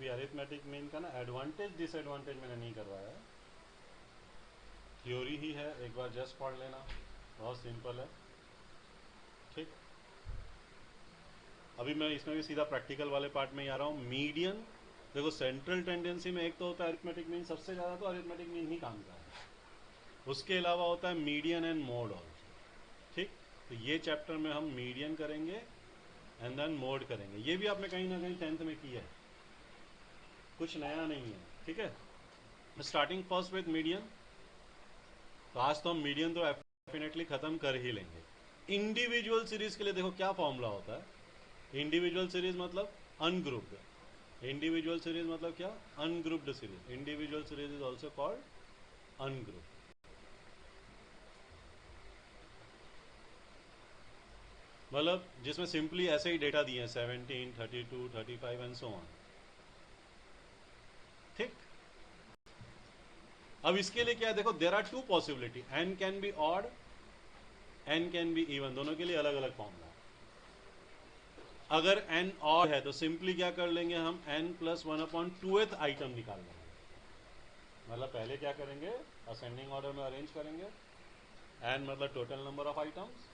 अभी arithmetic mean का ना एडवांटेज डिसएडवांटेज मैंने नहीं करवाया है, थ्योरी ही है, एक बार जस्ट पढ़ लेना, बहुत सिंपल है। ठीक, अभी मैं इसमें भी सीधा प्रैक्टिकल वाले पार्ट में ही आ रहा हूँ। मीडियन देखो, सेंट्रल टेंडेंसी में एक तो होता है अरिथमेटिक मीन, सबसे ज़्यादा तो अरिथमेटिक मीन ही काम का है, उसके अलावा होता है मीडियन एंड मोड ऑल्सो। ठीक, तो ये चैप्टर में हम मीडियन करेंगे एंड देन मोड करेंगे। ये भी आपने कहीं ना कहीं 10th में किया है, कुछ नया नहीं है। ठीक है, स्टार्टिंग फर्स्ट विद मीडियन। तो आज तो हम मीडियन तो डेफिनेटली खत्म कर ही लेंगे। इंडिविजुअल सीरीज के लिए देखो क्या फॉर्मूला होता है। इंडिविजुअल सीरीज मतलब अनग्रुप्ड। इंडिविजुअल सीरीज मतलब क्या? Ungrouped series. Individual series is also called ungrouped. मतलब जिसमें सिंपली ऐसे ही डेटा दिए हैं 17, 32, 35 एंड सो ऑन। ठीक, अब इसके लिए क्या है, देखो there are two possibility, N can be odd, N can be even, दोनों के लिए अलग अलग फॉर्मूला है। अगर एन ऑड है तो सिंपली क्या कर लेंगे हम, एन प्लस 1/2th आइटम निकाल लेंगे। मतलब पहले क्या करेंगे, असेंडिंग ऑर्डर में अरेंज करेंगे, एन मतलब total number of items,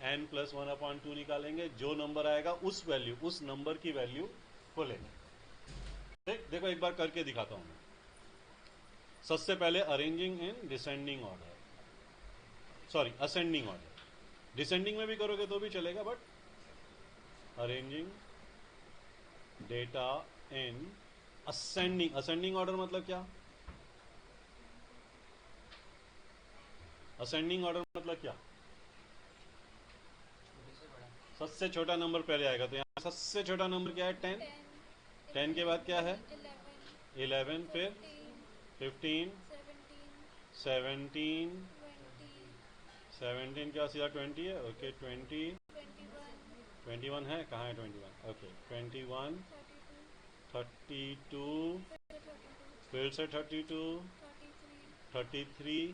N plus 1/2 निकालेंगे, जो नंबर आएगा उस वैल्यू, उस नंबर की वैल्यू को लेंगे। ठीक, देखो एक बार करके दिखाता हूं मैं। सबसे पहले arranging in descending order, sorry ascending order. Descending में भी करोगे तो भी चलेगा, but arranging data in ascending. Ascending order मतलब क्या? असेंडिंग ऑर्डर मतलब क्या? सबसे छोटा नंबर पहले आएगा, तो यहाँ सबसे छोटा नंबर क्या है? 10। 10 के बाद क्या है? 11, फिर 15, 17, 17 के बाद सीधा 20 है। ओके 20, 21 है, कहाँ है 21? ओके 21, 32, फिर से 32, 33,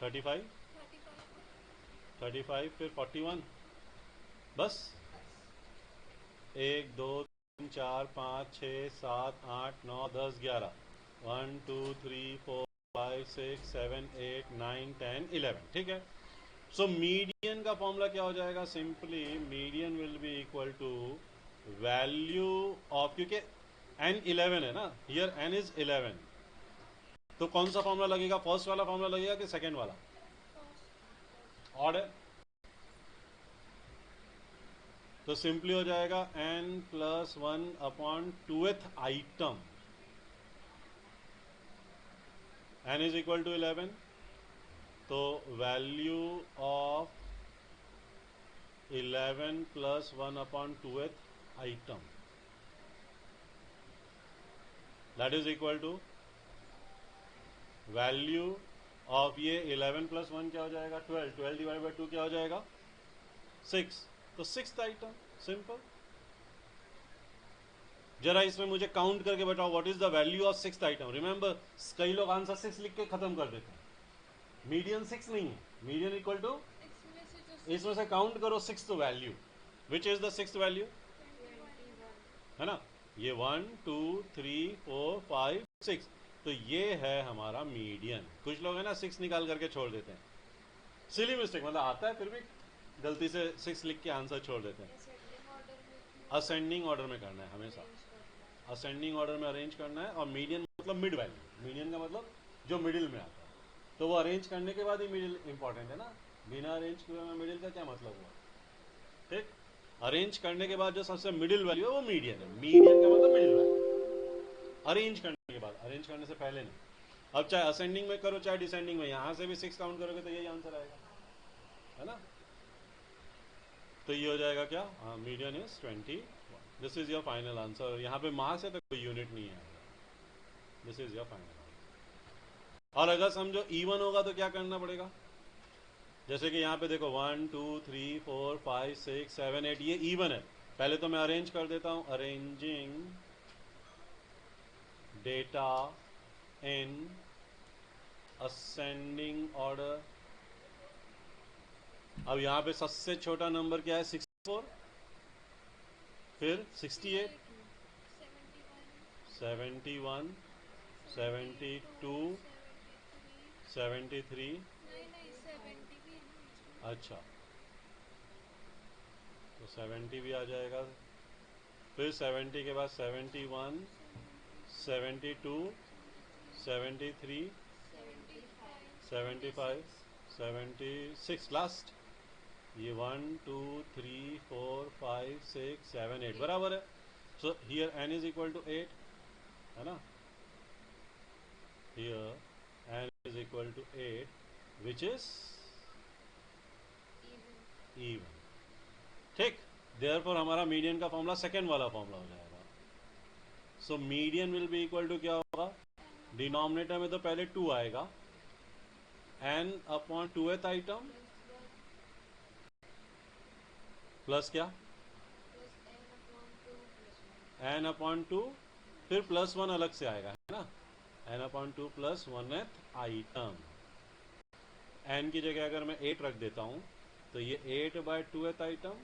35, 35, फिर 41। बस 1 2 3 4 5 6 7 8 9 10 11, 1 2 3 4 5 6 7 8 9 10 11। ठीक है, सो मीडियन का फॉर्मूला क्या हो जाएगा? Simply median will be equal to value of, क्योंकि एन 11 है ना, हियर एन इज 11, तो कौन सा फॉर्मूला लगेगा? फर्स्ट वाला फॉर्मूला लगेगा कि सेकेंड वाला? ऑर्डर। तो सिंपली हो जाएगा n plus 1/2th item, n is equal to 11, तो value of 11 plus 1/2th item, that is equal to value of ये 11 प्लस 1 क्या हो जाएगा? 12। 12 डिवाइड बाई 2 क्या हो जाएगा? 6। तो 6th आइटम, सिंपल। जरा इसमें मुझे काउंट करके बताओ, what is the value of 6th item? Remember, कई लोग आंसर 6 लिख के खत्म कर देते हैं। मीडियन 6 नहीं है, मीडियन इक्वल टू, इसमें से काउंट करो 6th value. Which is the 6th value? है ना, ये 1 2 3 4 5 6, तो ये है हमारा मीडियन। कुछ लोग है ना 6 निकाल करके छोड़ देते हैं, सिली मिस्टेक, मतलब आता है फिर भी गलती से 6 लिख के आंसर छोड़ देते हैं। असेंडिंग ऑर्डर में करना है हमेशा, असेंडिंग ऑर्डर में अरेंज करना है। और मीडियन मतलब मिड वैल्यू, मीडियन का मतलब जो मिडिल में आता है, तो वो अरेंज करने के बाद ही मिडिल इंपॉर्टेंट है ना, बिना अरेंज किए में मिडिल का क्या मतलब हुआ? ठीक, अरेंज करने के बाद जो सबसे मिडिल वैल्यू है वो मीडियन है। मीडियन का मतलब मिडिल वैल्यू, अरेंज करने के बाद, अरेंज करने से पहले नहीं। अब चाहे असेंडिंग में करो चाहे डिसेंडिंग में, यहां से भी 6 काउंट करोगे तो यही आंसर आएगा, है ना। तो ये हो जाएगा क्या? Median is 21। This is your final answer. यहाँ पे मार्क्स है तो कोई यूनिट नहीं है, this is your final answer. और अगर समझो इवन होगा तो क्या करना पड़ेगा? जैसे कि यहाँ पे देखो 1 2 3 4 5 6 7 8, ये इवन है। पहले तो मैं अरेंज कर देता हूं, arranging data in ascending order. अब यहाँ पे सबसे छोटा नंबर क्या है? 64, फिर 68, 71, 72, 73। अच्छा, तो 70 भी आ जाएगा। फिर 70 के बाद 71, 72, 73, 75, 76 लास्ट। ये 1 2 3 4 5 6 7 8 बराबर है। So here n is equal to 8 है ना। Here n is equal to 8 which is even. ठीक, देयरफॉर हमारा मीडियन का फॉर्मूला सेकेंड वाला फॉर्मूला हो जाएगा। So median will be equal to क्या होगा, डिनोमिनेटर में तो पहले 2 आएगा, n upon 2th item plus क्या, n अपॉन 2, फिर प्लस 1 अलग से आएगा है ना, n upon 2 plus 1th item. n की जगह अगर मैं 8 रख देता हूं तो ये 8/2th आइटम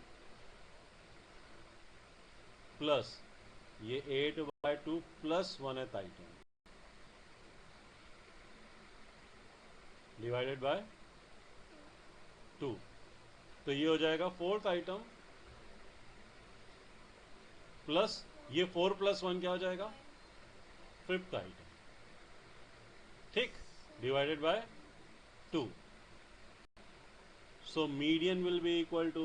प्लस ये 8/2 plus 1th item divided by 2। तो ये हो जाएगा 4th आइटम प्लस ये 4 प्लस 1 क्या हो जाएगा, 5th आइटम। ठीक, divided by 2। So median will be equal to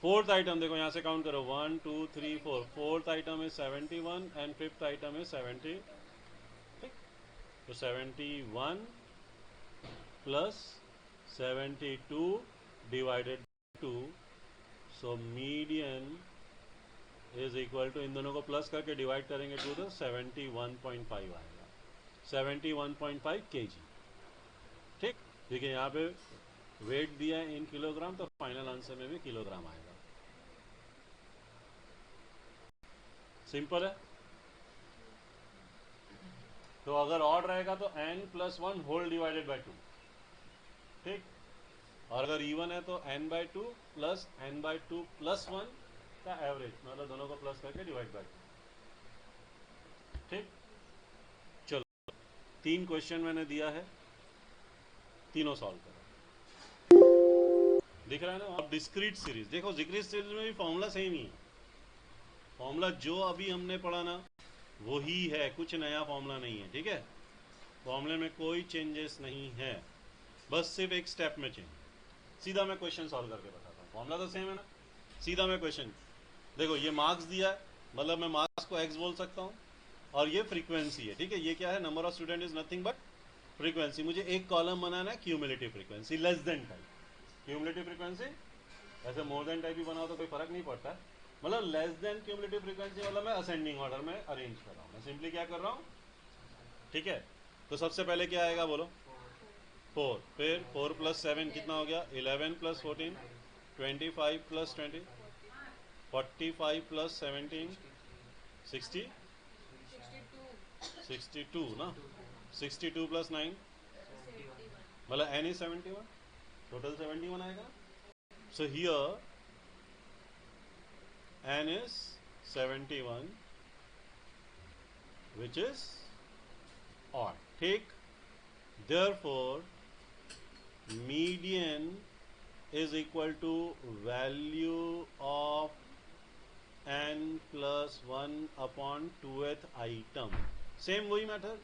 4th item, देखो यहां से काउंट करो 1 2 3 4, 4th item is 71 and 5th item is 70। ठीक, तो 71 plus 72 divided 2। So median is equal to, इन दोनों को प्लस करके डिवाइड करेंगे 2 तो 71.5 आएगा, 71.5 kg। ठीक, देखिए यहाँ पे वेट दिया है इन किलोग्राम, तो फाइनल आंसर में भी किलोग्राम आएगा। सिंपल है। तो अगर ऑड रहेगा तो n plus 1 whole divided by 2। ठीक, और अगर इवन है तो n/2 प्लस n/2 प्लस 1 का एवरेज, मतलब दोनों को प्लस करके डिवाइड बाय 2। ठीक, चलो 3 क्वेश्चन मैंने दिया है, तीनों सॉल्व करो। दिख रहा है ना। अब डिस्क्रीट सीरीज देखो, डिस्क्रीट सीरीज में भी फॉर्मूला सेम ही है। फॉर्मूला जो अभी हमने पढ़ा ना वही है, कुछ नया फॉर्मूला नहीं है। ठीक है, फॉर्मूले में कोई चेंजेस नहीं है, बस सिर्फ एक स्टेप में चेंज। सीधा मैं क्वेश्चन सॉल्व करके बताता हूँ, फॉर्मूला तो सेम है ना। सीधा मैं क्वेश्चन, देखो ये मार्क्स दिया है, मतलब मैं मार्क्स को x बोल सकता हूँ, और ये फ्रीक्वेंसी है। ठीक है, ये क्या है, number of student is nothing but frequency. मुझे एक कॉलम बनाना है cumulative frequency less than type. Cumulative frequency ऐसे मोर देन टाइप भी बनाओ तो कोई फर्क नहीं पड़ता है, मतलब लेस देन क्यूमुलेटिव फ्रीक्वेंसी मतलब मैं असेंडिंग ऑर्डर में अरेंज कर रहा हूँ। मैं सिंपली क्या कर रहा हूँ, ठीक है। तो सबसे पहले क्या आएगा बोलो, 4, फिर 4 प्लस 7 कितना हो गया, 11 प्लस 14 25 प्लस 20 45 प्लस 17 60 62 ना, 62 प्लस 9 मतलब n इज 71, टोटल 71 आएगा। सो here n is 71 which is odd. ठीक, therefore median is equal to value of n plus 1 upon 2th item. Same वही method,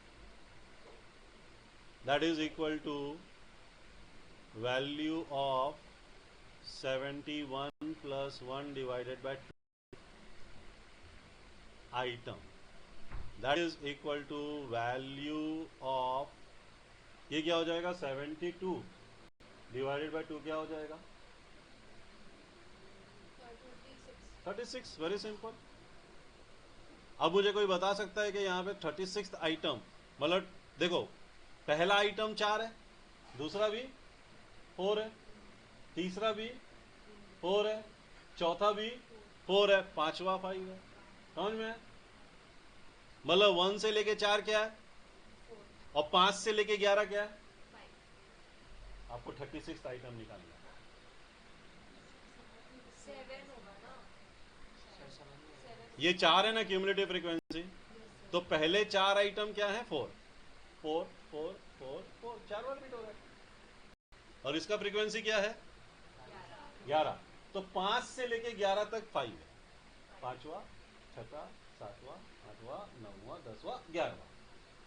that is equal to value of 71 plus 1 divided by 2 item, that is equal to value of, ये क्या हो जाएगा, 72 divided by 2 क्या हो जाएगा, 36। Very simple. अब मुझे कोई बता सकता है कि यहाँ पे 36th आइटम, मतलब देखो पहला आइटम 4 है, दूसरा भी 4 है, तीसरा भी 4 है, चौथा भी 4 है, पांचवा 5 है। समझ में, मतलब 1 से लेके 4 क्या है, और 5 से लेके 11 क्या है। आपको 36th आइटम निकालना है। ये 4 है ना क्यूमुलेटिव फ्रीक्वेंसी, तो पहले 4 आइटम क्या है? 4 4 4 4 4, 4 बार रिपीट हो रहा है। और इसका फ्रीक्वेंसी क्या है? 11। तो 5 से लेके 11 तक 5 है, पांचवा, छठा, सातवां, आठवां, नौवां, 10वां, 11वां।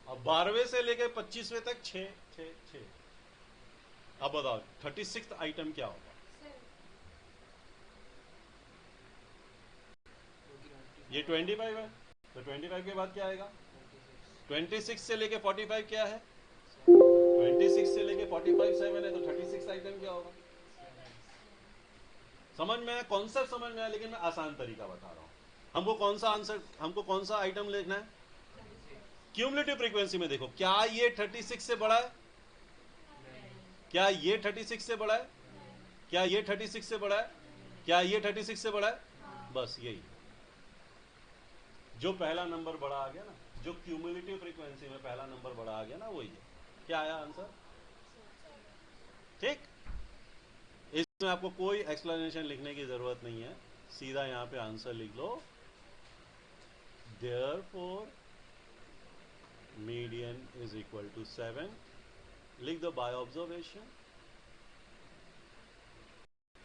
और 12वें से लेके 25वें तक 6 6 6। अब बताओ 36 आइटम क्या होगा? ये 25 है, तो 25 के बाद क्या आएगा? 26 से लेके 45 क्या है? 26 से लेके 45 7 है, तो 36 आइटम क्या होगा? समझ में आया? कॉन्सेप्ट समझ में आया, लेकिन मैं आसान तरीका बता रहा हूं। हमको कौन सा आंसर, हमको कौन सा आइटम लिखना है? क्यूमुलेटिव फ्रीक्वेंसी में देखो, क्या ये 36 से बड़ा है? क्या ये 36 से बड़ा है? क्या ये 36 से बड़ा है? क्या ये 36 से बड़ा है? बस यही, जो पहला नंबर बड़ा आ गया ना, जो क्यूमुलेटिव फ्रीक्वेंसी में पहला नंबर बड़ा आ गया ना, वही है। क्या आया आंसर? ठीक, इसमें आपको कोई एक्सप्लेनेशन लिखने की जरूरत नहीं है, सीधा यहां पे आंसर लिख लो। Therefore median is equal to 7। लिख दो by observation,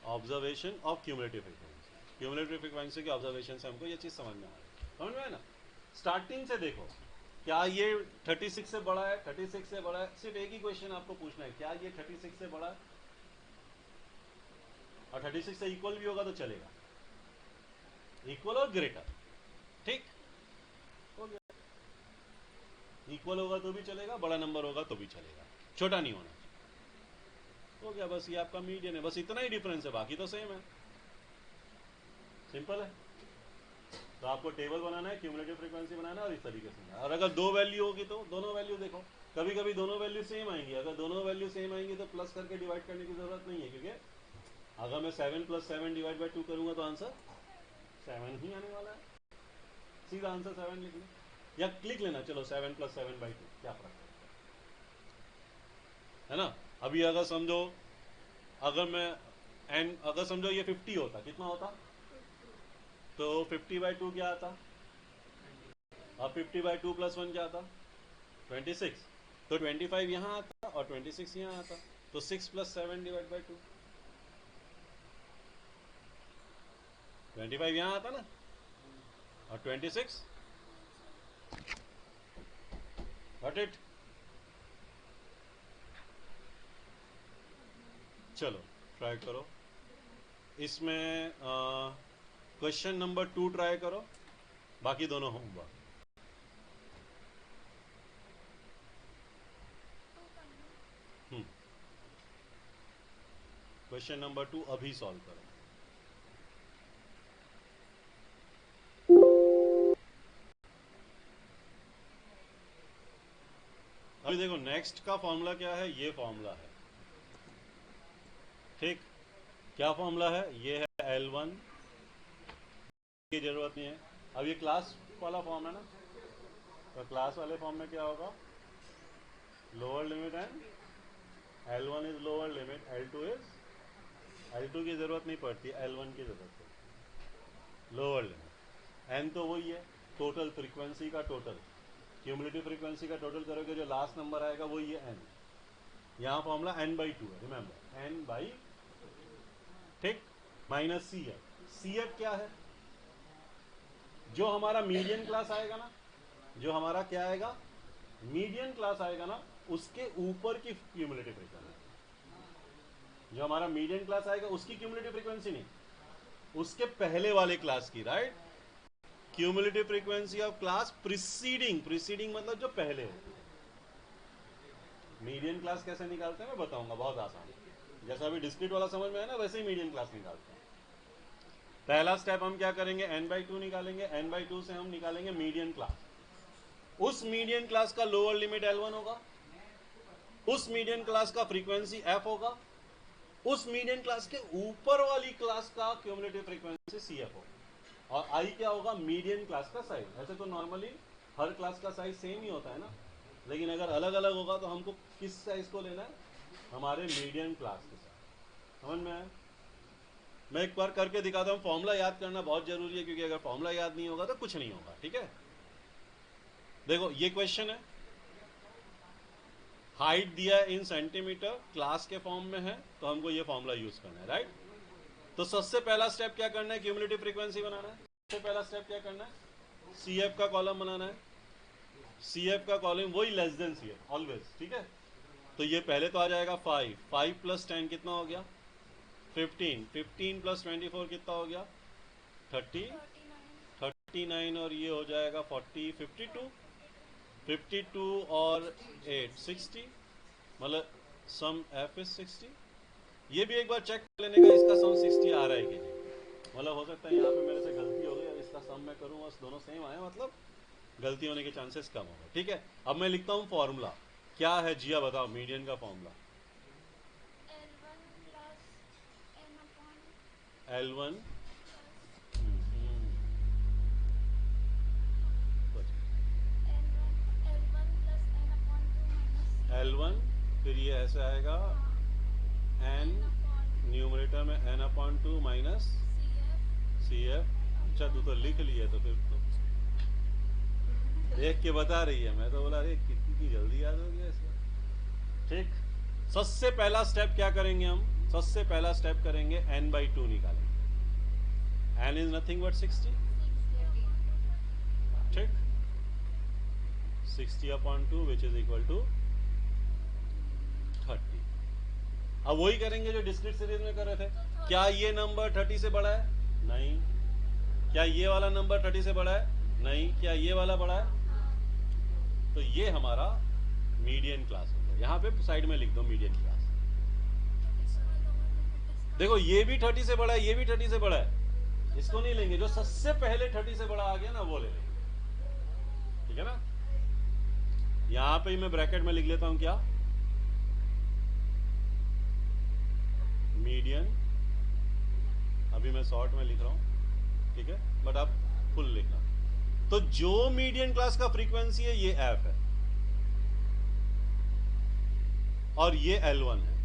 observation of cumulative frequency. Cumulative frequency के ऑब्जर्वेशन से हमको ये चीज समझ में आ रही है, समझ में है ना? स्टार्टिंग से देखो, क्या ये 36 से बड़ा है? 36 से बड़ा है, सिर्फ एक ही क्वेश्चन आपको पूछना है, क्या ये 36 से बड़ा है? और 36 से इक्वल भी होगा तो चलेगा, इक्वल और ग्रेटर, ठीक हो गया। इक्वल होगा तो भी चलेगा, बड़ा नंबर होगा तो भी चलेगा, छोटा नहीं होना चाहिए, हो गया। बस ये आपका मीडियन है, बस इतना ही डिफरेंस है, बाकी तो सेम है, सिंपल है। तो आपको टेबल बनाना है, क्यूमुलेटिव फ्रीक्वेंसी बनाना है और इस तरीके से। और अगर दो वैल्यू होगी तो दोनों वैल्यू देखो, कभी कभी दोनों वैल्यू सेम आएंगी, अगर दोनों वैल्यू सेम आएंगी तो प्लस करके डिवाइड करने की जरूरत नहीं है, क्योंकि अगर मैं 7 + 7 डिवाइड बाई 2 करूंगा तो आंसर 7 ही आने वाला है, सीधा आंसर 7 लिख लो, या लिख लेना, चलो 7 + 7/2, क्या फर्क है ना? अभी अगर समझो, अगर मैं अगर समझो ये 50 होता, कितना होता? तो 50/2 क्या आता? और 50/2 + 1 क्या आता? 26। तो 25 यहाँ आता और 26 यहाँ आता, तो 6 + 7 डिवाइड बाई 2, 25 यहाँ आता ना, और 26, गॉट इट? चलो ट्राई करो, इसमें क्वेश्चन नंबर 2 ट्राई करो, बाकी दोनों होमवर्क। क्वेश्चन नंबर 2 अभी सॉल्व करो। अभी देखो, नेक्स्ट का फॉर्मूला क्या है? ये फॉर्मूला है, ठीक। क्या फॉर्मूला है? ये है L1 की जरूरत नहीं है। अब ये क्लास वाला फॉर्म है ना, तो क्लास वाले फॉर्म में क्या होगा? Lower limit and L1 is lower limit, L2 is, L2 की जरूरत नहीं पड़ती, L1 की जरूरत पड़ती, लोअर लिमिट। एन तो वही है, टोटल फ्रीक्वेंसी का टोटल, क्यूमुलेटिव फ्रीक्वेंसी का टोटल करोगे जो लास्ट नंबर आएगा वही है एन। यहाँ फॉर्मूला n/2 है, रिमेंबर n/, ठीक, minus C F. C F क्या है? जो हमारा मीडियन क्लास आएगा ना, जो हमारा क्या आएगा? मीडियन क्लास आएगा ना, उसके ऊपर की क्यूमुलेटिव फ्रीक्वेंसी, जो हमारा मीडियन क्लास आएगा उसकी क्यूमुलेटिव फ्रीक्वेंसी नहीं, उसके पहले वाले क्लास की, right? Cumulative frequency of class preceding, preceding मतलब जो पहले होती है। मीडियन क्लास कैसे निकालते हैं मैं बताऊंगा, बहुत आसान है, जैसा अभी डिस्क्रीट वाला समझ में है ना, वैसे ही मीडियन क्लास निकालते हैं। पहला स्टेप हम क्या करेंगे? n/2 निकालेंगे, n/2 से हम निकालेंगे मीडियन क्लास, उस मीडियन क्लास का लोअर लिमिट L1 होगा, उस मीडियन क्लास का फ्रीक्वेंसी f होगा, उस मीडियन क्लास के ऊपर वाली क्लास का क्यूमुलेटिव फ्रीक्वेंसी CF होगा, और I क्या होगा? मीडियन क्लास का साइज। ऐसे तो नॉर्मली हर क्लास का साइज सेम ही होता है ना, लेकिन अगर अलग अलग होगा तो हमको किस साइज को लेना है? हमारे मीडियन क्लास के साथ, समझ में आया? मैं एक बार करके दिखाता हूँ। फॉर्मूला याद करना बहुत जरूरी है, क्योंकि अगर फॉर्मूला याद नहीं होगा तो कुछ नहीं होगा। ठीक है, देखो ये क्वेश्चन है, हाइट दिया इन सेंटीमीटर, क्लास के फॉर्म में है, तो हमको ये फॉर्मूला यूज करना है, राइट। तो सबसे पहला स्टेप क्या करना है, क्यूमुलेटिव फ्रीक्वेंसी बनाना है। सबसे पहला स्टेप क्या करना है, CF का कॉलम बनाना है। CF का कॉलम वही लेस देन CF ऑलवेज, ठीक है। तो ये पहले तो आ जाएगा 5, 5 + 10 कितना हो गया 15, 15 + 24 कितना हो गया 30, 39 और ये हो जाएगा 40, 52, 52 और 8 60, मतलब सम F is 60। ये भी एक बार चेक कर लेने का, इसका सम 60 आ रहा है कि नहीं। मतलब हो सकता है यहाँ पे मेरे से गलती हो गई, और इसका सम मैं करूँ बस दोनों सेम आए, मतलब गलती होने के चांसेस कम होंगे। ठीक है, अब मैं लिखता हूँ फॉर्मूला। क्या है जिया, बताओ मीडियन का फॉर्मूला। L1 L1, फिर ये ऐसे आएगा n, न्यूमरेटर में n/2 माइनस CF। अच्छा तू तो लिख लिया, तो फिर तो देख के बता रही है, मैं तो बोला अरे कितनी जल्दी याद हो गया इसको। ठीक, सबसे पहला स्टेप क्या करेंगे हम, सबसे पहला स्टेप करेंगे n/2 निकालेंगे। n is nothing but 60। ठीक, 60/2 विच इज इक्वल टू 30। अब वही करेंगे जो डिस्क्रीट सीरीज में कर रहे थे। क्या ये नंबर 30 से बड़ा है, नहीं। क्या ये वाला नंबर 30 से बड़ा है, नहीं। क्या ये वाला बड़ा है, तो ये हमारा मीडियन क्लास हो गया। यहां पे साइड में लिख दो मीडियन क्लास। देखो ये भी 30 से बड़ा है, ये भी 30 से बड़ा है, इसको नहीं लेंगे। जो सबसे पहले 30 से बड़ा आ गया ना वो ले लेंगे, ठीक है ना। यहां पे ही मैं ब्रैकेट में लिख लेता हूं क्या, मीडियन। अभी मैं शॉर्ट में लिख रहा हूं, ठीक है, बट आप फुल लिखना। तो जो मीडियन क्लास का फ्रीक्वेंसी है ये F है, और ये L1 है।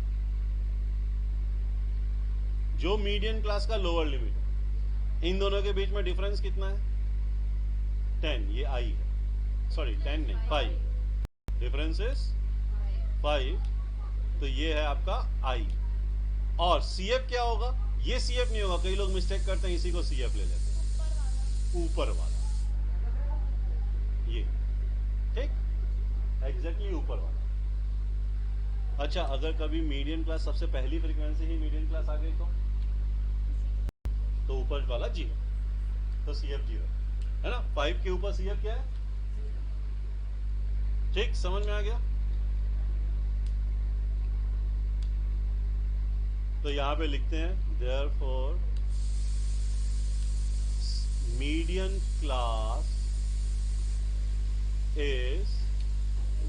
जो मीडियन क्लास का लोअर लिमिट है, इन दोनों के बीच में डिफरेंस कितना है 10, ये I है, सॉरी 10 नहीं 5, डिफरेंस इज 5, तो ये है आपका I। और CF क्या होगा, ये CF नहीं होगा, कई लोग मिस्टेक करते हैं, इसी को CF ले लेते हैं, ऊपर वाला ये, ठीक, एग्जैक्टली ऊपर वाला। अच्छा, अगर कभी मीडियन क्लास सबसे पहली फ्रीक्वेंसी ही मीडियन क्लास आ गई तो ऊपर वाला 0, तो CF 0 है ना। 5 के ऊपर CF क्या है, ठीक, समझ में आ गया। तो यहां पे लिखते हैं therefore median class is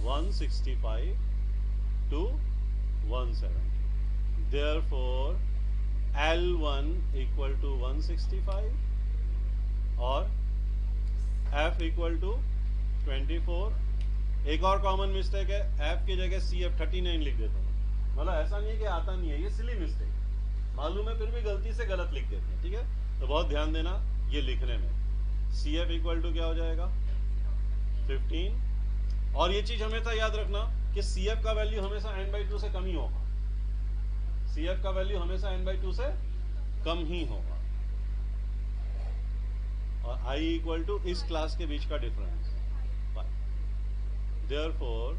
165 to 170, therefore L1 equal to 165 और F equal to 24। एक और कॉमन मिस्टेक है, F की जगह CF 39 लिख देता हूँ। मतलब ऐसा नहीं है कि आता नहीं है, ये सिली मिस्टेक मालूम है, फिर भी गलती से गलत लिख देते हैं, ठीक है। तो बहुत ध्यान देना ये लिखने में। CF इक्वल टू क्या हो जाएगा 15, और ये चीज हमेशा याद रखना कि CF का वैल्यू हमेशा n/2 से कम ही होगा। CF का वैल्यू हमेशा n/2 से कम ही होगा, और I इक्वल टू इस क्लास के बीच का difference. Therefore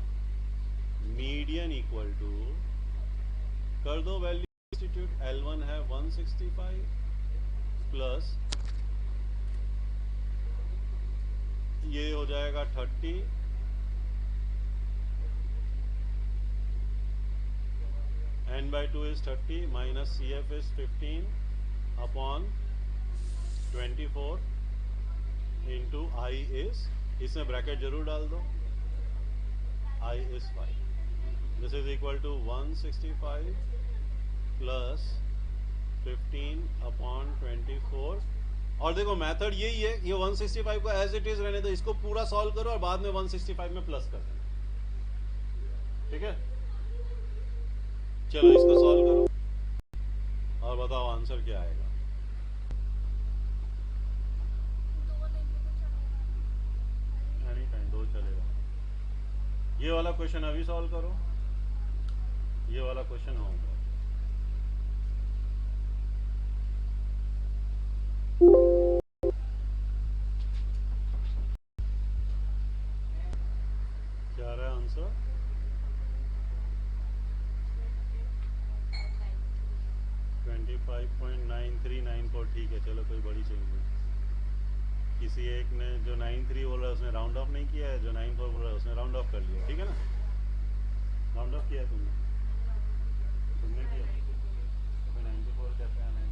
median equal to, कर दो वैल्यू सब्स्टिट्यूट, L1 है 165 प्लस ये हो जाएगा 30, n/2 is 30 minus CF is 15 upon 24 into I is, इसमें ब्रैकेट जरूर डाल दो, I is 5। This is equal to 165 plus 15 upon 24। और देखो मेथड यही है, ये 165 को एज इट इज रहने दो, इसको पूरा सॉल्व करो और बाद में 165 में प्लस कर देना, ठीक है। चलो इसको सॉल्व करो और बताओ आंसर क्या आएगा। ये वाला क्वेश्चन अभी सॉल्व करो, ये वाला क्वेश्चन होगा। क्या आ रहा है आंसर? 25.9394। ठीक है, चलो कोई बड़ी चेंज नहीं। किसी एक ने जो 93 बोल रहा है उसने राउंड ऑफ नहीं किया है, जो 94 बोल रहा है उसने राउंड ऑफ कर लिया, ठीक है ना? राउंड ऑफ किया है तुमने किया, तो 94 कैसे आने